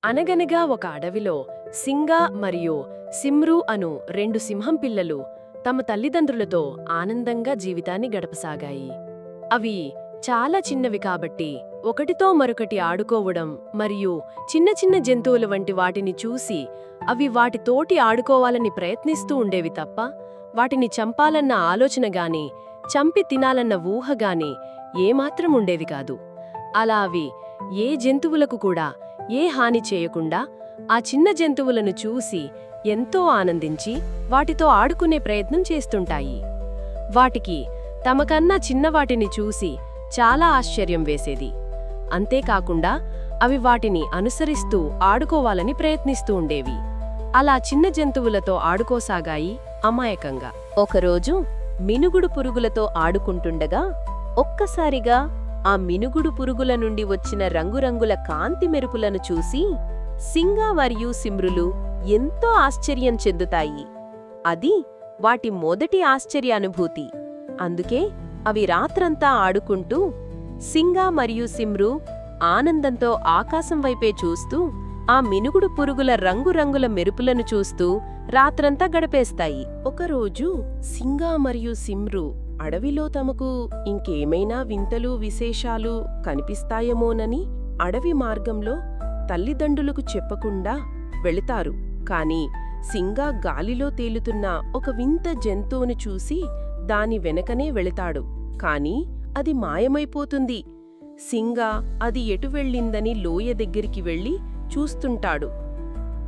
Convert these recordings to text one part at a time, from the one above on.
అనగనగా ఒక అడవిలో సింగా మరియు సిమ్రు అను రెండు సింహం పిల్లలు తమ తల్లిదండ్రులతో ఆనందంగా జీవితాన్ని గడపసాగాయి. అవి చాలా చిన్నవి కాబట్టి ఒకటితో మరొకటి ఆడుకోవడం మరియు చిన్న చిన్న జంతువుల వంటి వాటిని చూసి అవి వాటి తోటి ఆడుకోవాలని ప్రయత్నిస్తూ ఉండేవి తప్ప వాటిని చంపాలన్న ఆలోచనగాని చంపి తినాలన్న ఊహగాని ఏమాత్రం ఉండేవి కాదు. అలా అవి ఏ జంతువులకు కూడా ఏ హాని చేయకుండా ఆ చిన్న జంతువులను చూసి ఎంతో ఆనందించి వాటితో ఆడుకునే ప్రయత్నం చేస్తుంటాయి. వాటికి తమకన్నా చిన్నవాటిని చూసి చాలా ఆశ్చర్యం వేసేది. అంతేకాకుండా అవి వాటిని అనుసరిస్తూ ఆడుకోవాలని ప్రయత్నిస్తూ ఉండేవి. అలా చిన్న జంతువులతో ఆడుకోసాగాయి అమాయకంగా. ఒకరోజు మినుగుడు పురుగులతో ఆడుకుంటుండగా ఒక్కసారిగా ఆ మినుగుడు పురుగుల నుండి వచ్చిన రంగురంగుల కాంతి మెరుపులను చూసి సింగా మరియు సిమ్రులు ఎంతో ఆశ్చర్యం చెందుతాయి. అది వాటి మొదటి ఆశ్చర్యానుభూతి. అందుకే అవి రాత్రంతా ఆడుకుంటూ సింగా మరియు సిమ్రు ఆనందంతో ఆకాశం వైపే చూస్తూ ఆ మినుగుడు పురుగుల రంగురంగుల మెరుపులను చూస్తూ రాత్రంతా గడిపేస్తాయి. ఒకరోజు సింగా మరియు సిమ్రు అడవిలో తమకు ఇంకేమైనా వింతలు విశేషాలు కనిపిస్తాయేమోనని అడవి మార్గంలో తల్లిదండ్రులకు చెప్పకుండా వెళతారు. కాని సింగా గాలిలో తేలుతున్న ఒక వింత జంతువును చూసి దాని వెనకనే వెళతాడు. కాని అది మాయమైపోతుంది. సింగా అది ఎటు వెళ్ళిందని లోయ దగ్గరికి వెళ్ళి చూస్తుంటాడు.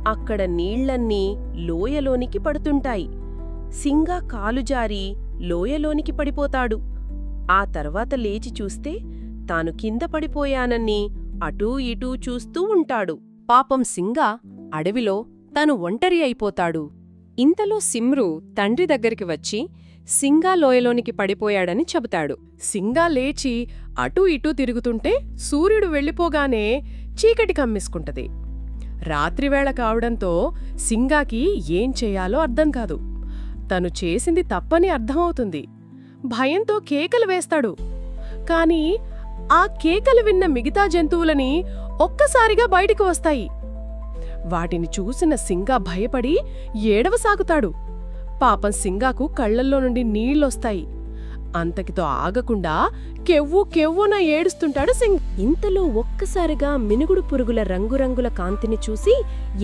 అక్కడ నీళ్లన్నీ లోయలోనికి పడుతుంటాయి. సింగా కాలుజారి లోయలోనికి పడిపోతాడు. ఆ తర్వాత లేచి చూస్తే తాను కింద పడిపోయానని అటూ ఇటూ చూస్తూ ఉంటాడు. పాపం సింగా అడవిలో తాను ఒంటరి అయిపోతాడు. ఇంతలో సిమ్రు తండ్రి దగ్గరికి వచ్చి సింగా లోయలోనికి పడిపోయాడని చెబుతాడు. సింగా లేచి అటూ ఇటూ తిరుగుతుంటే సూర్యుడు వెళ్ళిపోగానే చీకటి కమ్మిసుకుంటది. రాత్రివేళ కావడంతో సింగాకి ఏం చెయ్యాలో అర్థం కాదు. తను చేసింది తప్పని అర్థమవుతుంది. భయంతో కేకలు వేస్తాడు. కాని ఆ కేకలు విన్న మిగతా జంతువులని ఒక్కసారిగా బయటికి వస్తాయి. వాటిని చూసిన సింగా భయపడి ఏడవసాగుతాడు. పాపం సింగాకు కళ్లల్లో నుండి నీళ్లొస్తాయి. అంతకితో ఆగకుండా కెవ్వు కెవ్వున ఏడుస్తుంటాడు సింగ్. ఇంతలో ఒక్కసారిగా మినుగుడు పురుగుల రంగురంగుల కాంతిని చూసి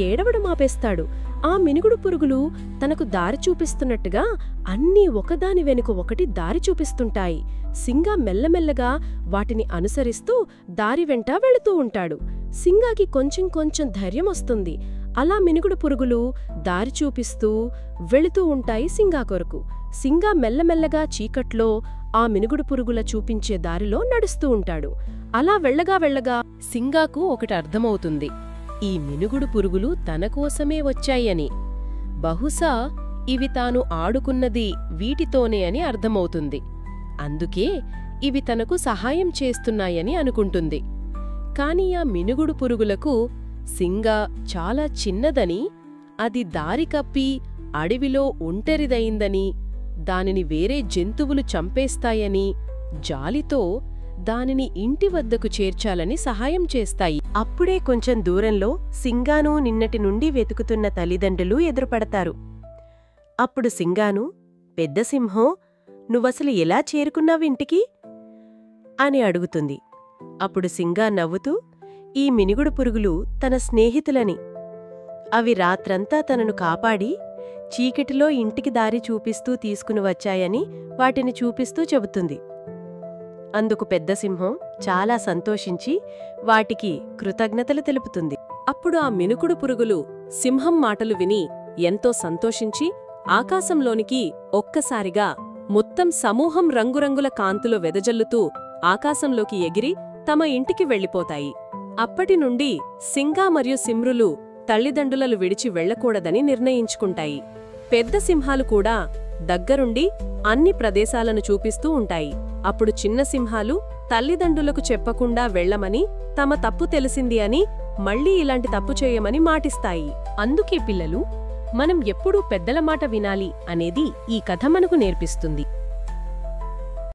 ఏడవడం ఆపేస్తాడు. ఆ మినుగుడు పురుగులు తనకు దారి చూపిస్తున్నట్టుగా అన్నీ ఒకదాని వెనుక ఒకటి దారి చూపిస్తుంటాయి. సింగా మెల్లమెల్లగా వాటిని అనుసరిస్తూ దారి వెంట వెళుతూ ఉంటాడు. సింగాకి కొంచెం కొంచెం ధైర్యం వస్తుంది. అలా మినుగుడు పురుగులు దారి చూపిస్తూ వెళుతూ ఉంటాయి సింగా కొరకు. సింగా మెల్లమెల్లగా చీకట్లో ఆ మినుగుడు పురుగుల చూపించే దారిలో నడుస్తూ ఉంటాడు. అలా వెళ్ళగా వెళ్ళగా సింగాకు ఒకటి అర్థమవుతుంది. ఈ మినుగుడు పురుగులు తనకోసమే వచ్చాయని, బహుశా ఇవి తాను ఆడుకున్నది వీటితోనే అని అర్థమవుతుంది. అందుకే ఇవి తనకు సహాయం చేస్తున్నాయని అనుకుంటుంది. కాని ఆ మినుగుడు పురుగులకు సింగా చాలా చిన్నదని, అది దారి కప్పి అడవిలో ఒంటరిదయిందని, దానిని వేరే జంతువులు చంపేస్తాయని జాలితో దానిని ఇంటి వద్దకు చేర్చాలని సహాయం చేస్తాయి. అప్పుడే కొంచెం దూరంలో సింగాను నిన్నటి నుండి వెతుకుతున్న తల్లిదండ్రులు ఎదురుపడతారు. అప్పుడు సింగాను, పెద్ద సింహం, నువ్వసలు ఎలా చేరుకున్నావింటికి అని అడుగుతుంది. అప్పుడు సింగా నవ్వుతూ, ఈ మినుగుడు పురుగులు తన స్నేహితులని, అవి రాత్రంతా తనను కాపాడి చీకటిలో ఇంటికి దారి చూపిస్తూ తీసుకుని వచ్చాయని వాటిని చూపిస్తూ చెబుతుంది. అందుకు పెద్ద సింహం చాలా సంతోషించి వాటికి కృతజ్ఞతలు తెలుపుతుంది. అప్పుడు ఆ మినుకుడు పురుగులు సింహం మాటలు విని ఎంతో సంతోషించి ఆకాశంలోనికి ఒక్కసారిగా మొత్తం సమూహం రంగురంగుల కాంతులు వెదజల్లుతూ ఆకాశంలోకి ఎగిరి తమ ఇంటికి వెళ్ళిపోతాయి. అప్పటినుండి సింగా మరియు సిమ్రులు తల్లిదండ్రులను విడిచి వెళ్లకూడదని నిర్ణయించుకుంటాయి. పెద్ద సింహాలు కూడా దగ్గరుండి అన్ని ప్రదేశాలను చూపిస్తూ ఉంటాయి. అప్పుడు చిన్న సింహాలు తల్లిదండ్రులకు చెప్పకుండా వెళ్లమని, తమ తప్పు తెలిసింది అని, మళ్లీ ఇలాంటి తప్పు చేయమని మాటిస్తాయి. అందుకే పిల్లలు, మనం ఎప్పుడూ పెద్దల మాట వినాలి అనేది ఈ కథ మనకు నేర్పిస్తుంది.